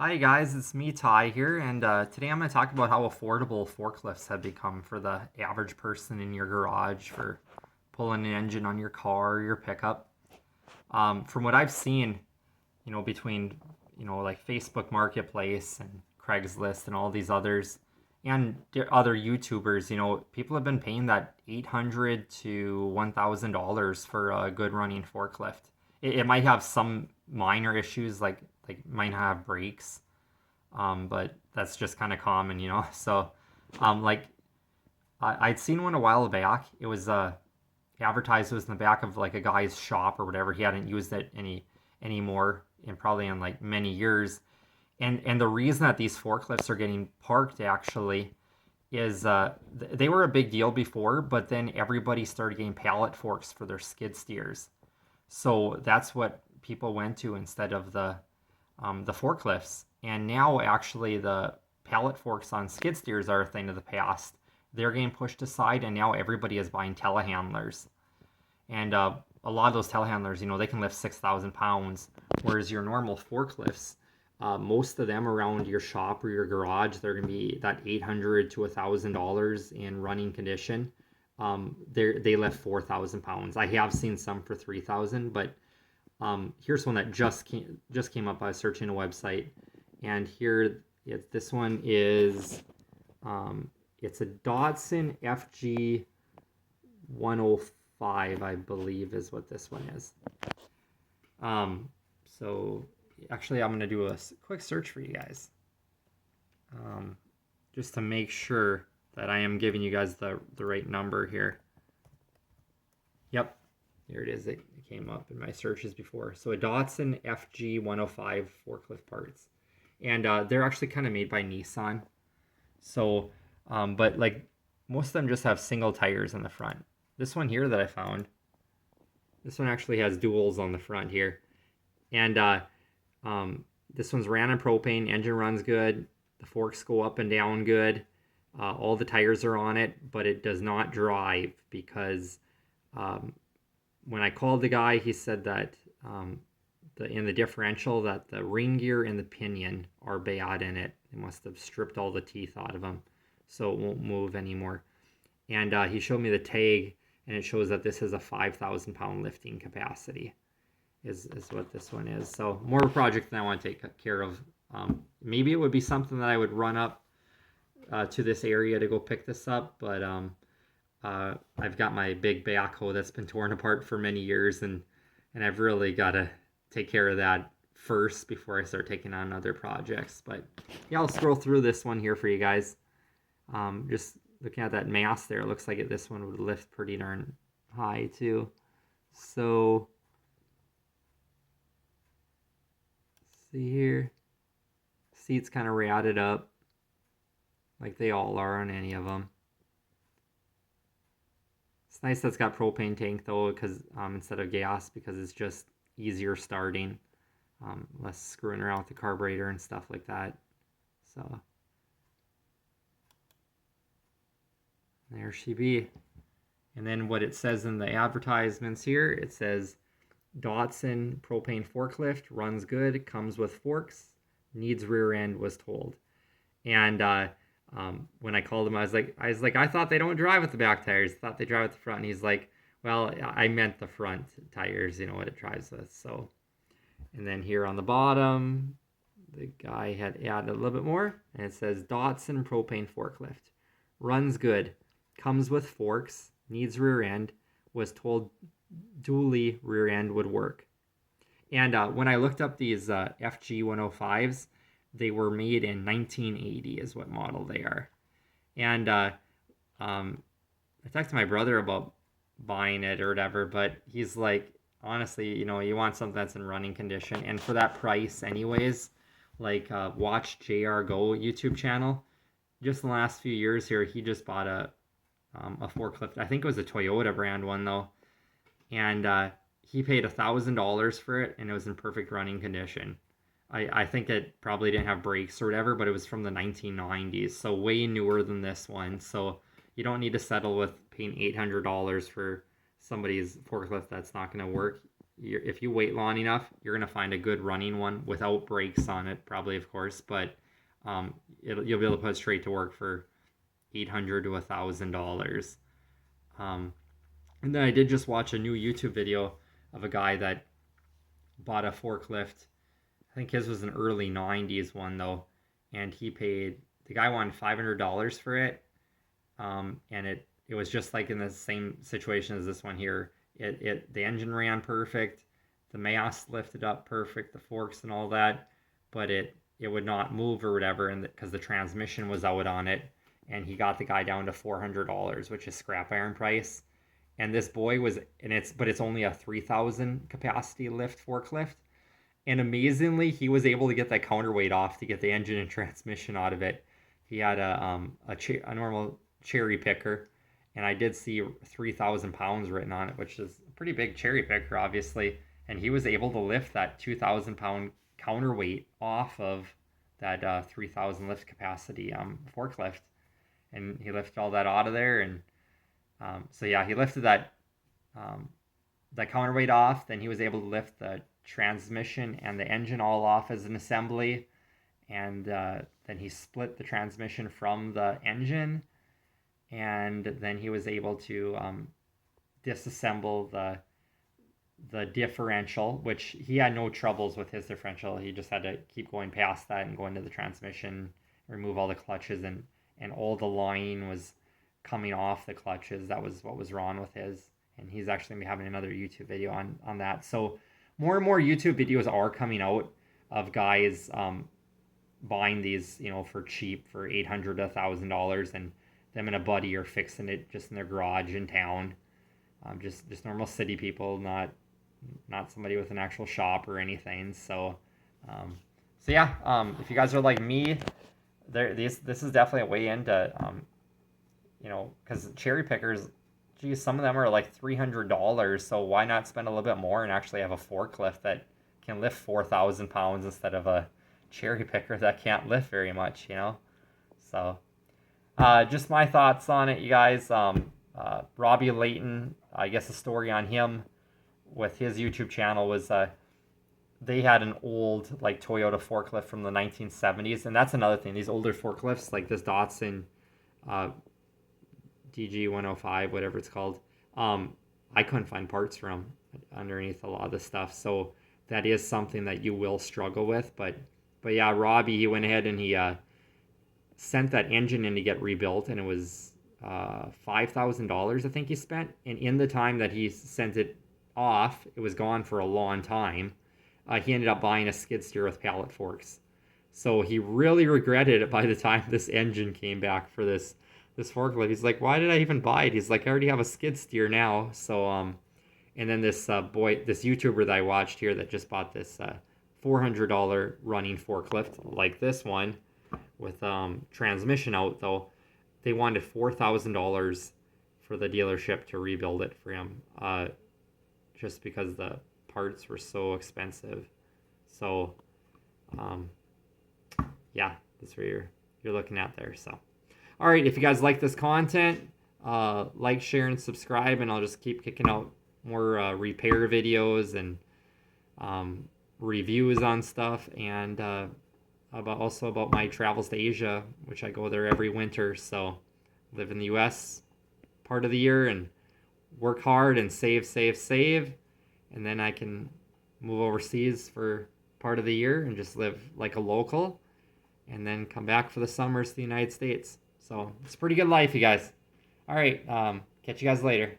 Hi guys, it's me Ty here, and today I'm going to talk about how affordable forklifts have become for the average person in your garage for pulling an engine on your car or your pickup. From what I've seen, between like Facebook Marketplace and Craigslist and all these others, and other YouTubers, people have been paying that $800 to $1,000 for a good running forklift. It might have some minor issues, like might not have brakes, but that's just kind of common. So, like I'd seen one a while back. It was advertised. It was in the back of like a guy's shop or whatever. He hadn't used it anymore in probably in like many years. And the reason that these forklifts are getting parked actually is they were a big deal before, but then everybody started getting pallet forks for their skid steers. So that's what people went to instead of the forklifts. And now actually the pallet forks on skid steers are a thing of the past. They're getting pushed aside, and now everybody is buying telehandlers. And a lot of those telehandlers, they can lift 6,000 pounds, whereas your normal forklifts, most of them around your shop or your garage, they're going to be that $800 to $1,000 in running condition. They lift 4,000 pounds. I have seen some for 3,000, but here's one that just came up by searching a website, and this one is it's a Datsun FG 105, I believe, is what this one is. So actually, I'm gonna do a quick search for you guys, just to make sure that I am giving you guys the right number here. Yep, here it is. It came up in my searches before. So a Datsun FG 105 forklift parts. And they're actually kind of made by Nissan. So, but like most of them just have single tires in the front. This one here that I found, this one actually has duals on the front here. And this one's ran on propane, engine runs good, the forks go up and down good. All the tires are on it, but it does not drive because when I called the guy, he said that in the differential that the ring gear and the pinion are bad in it. They must have stripped all the teeth out of them, so it won't move anymore. And he showed me the tag, and it shows that this has a 5,000 pound lifting capacity. Is what this one is. So more of a project than I want to take care of. Maybe it would be something that I would run up to this area to go pick this up, but I've got my big backhoe that's been torn apart for many years, and I've really got to take care of that first before I start taking on other projects. But yeah, I'll scroll through this one here for you guys. Just looking at that mass there, it looks like this one would lift pretty darn high too. So see here, seats kind of ratted up like they all are on any of them. It's nice that it's got propane tank though, because instead of gas, because it's just easier starting, less screwing around with the carburetor and stuff like that. So there she be. And then what it says in the advertisements here, it says Datsun propane forklift, runs good, comes with forks, needs rear end, was told. And when I called him, I was like, I thought they don't drive with the back tires. I thought they drive with the front. And he's like, well, I meant the front tires, what it drives with. So, and then here on the bottom, the guy had added a little bit more, and it says Datsun propane forklift, runs good, comes with forks, needs rear end, was told dually rear end would work. And when I looked up these FG 105s, they were made in 1980 is what model they are. And I talked to my brother about buying it or whatever, but he's like, honestly, you want something that's in running condition. And for that price anyways, like watch JR Go YouTube channel. Just in the last few years here, he just bought a forklift. I think it was a Toyota brand one though. And he paid $1,000 for it, and it was in perfect running condition. I think it probably didn't have brakes or whatever, but it was from the 1990s, so way newer than this one. So you don't need to settle with paying $800 for somebody's forklift that's not going to work. if you wait long enough, you're gonna find a good running one without brakes on it, probably, of course, but you'll be able to put it straight to work for $800 to $1,000. And then I did just watch a new YouTube video of a guy that bought a forklift. I think his was an early 90s one though, and the guy wanted $500 for it, and it was just like in the same situation as this one here. The engine ran perfect, the mast lifted up perfect, the forks and all that, but it would not move or whatever, and because the transmission was out on it, and he got the guy down to $400, which is scrap iron price. And this boy but it's only a 3,000 capacity lift forklift. And amazingly, he was able to get that counterweight off to get the engine and transmission out of it. He had a normal cherry picker, and I did see 3,000 pounds written on it, which is a pretty big cherry picker, obviously. And he was able to lift that 2,000 pound counterweight off of that 3,000 lift capacity forklift. And he lifted all that out of there, and so yeah, he lifted that counterweight off. Then he was able to lift the transmission and the engine all off as an assembly, and then he split the transmission from the engine, and then he was able to disassemble the differential, which he had no troubles with his differential. He just had to keep going past that and go into the transmission, remove all the clutches, and all the line was coming off the clutches. That was what was wrong with his, and he's actually going to be having another YouTube video on that. So more and more YouTube videos are coming out of guys buying these, for cheap, for $800 to $1,000, and them and a buddy are fixing it just in their garage in town. Just normal city people, not somebody with an actual shop or anything. So yeah, if you guys are like me, this is definitely a way into because cherry pickers, geez, some of them are like $300. So why not spend a little bit more and actually have a forklift that can lift 4,000 pounds instead of a cherry picker that can't lift very much, So just my thoughts on it, you guys. Robbie Layton, I guess the story on him with his YouTube channel was they had an old like Toyota forklift from the 1970s, and that's another thing. These older forklifts like this Datsun DG105, whatever it's called, I couldn't find parts for them underneath a lot of the stuff. So that is something that you will struggle with. But yeah, Robbie, he went ahead and he sent that engine in to get rebuilt, and it was $5,000 I think he spent. And in the time that he sent it off, it was gone for a long time. He ended up buying a skid steer with pallet forks. So he really regretted it by the time this engine came back for this forklift. He's like, why did I even buy it? He's like, I already have a skid steer now. So and then this this YouTuber that I watched here that just bought this $400 running forklift like this one with transmission out, though, they wanted $4,000 for the dealership to rebuild it for him, just because the parts were so expensive. So yeah, that's what you're looking at there. So all right, if you guys like this content, like, share, and subscribe, and I'll just keep kicking out more repair videos and reviews on stuff, and also about my travels to Asia, which I go there every winter. So live in the US part of the year and work hard and save, and then I can move overseas for part of the year and just live like a local, and then come back for the summers to the United States. So it's a pretty good life, you guys. All right, catch you guys later.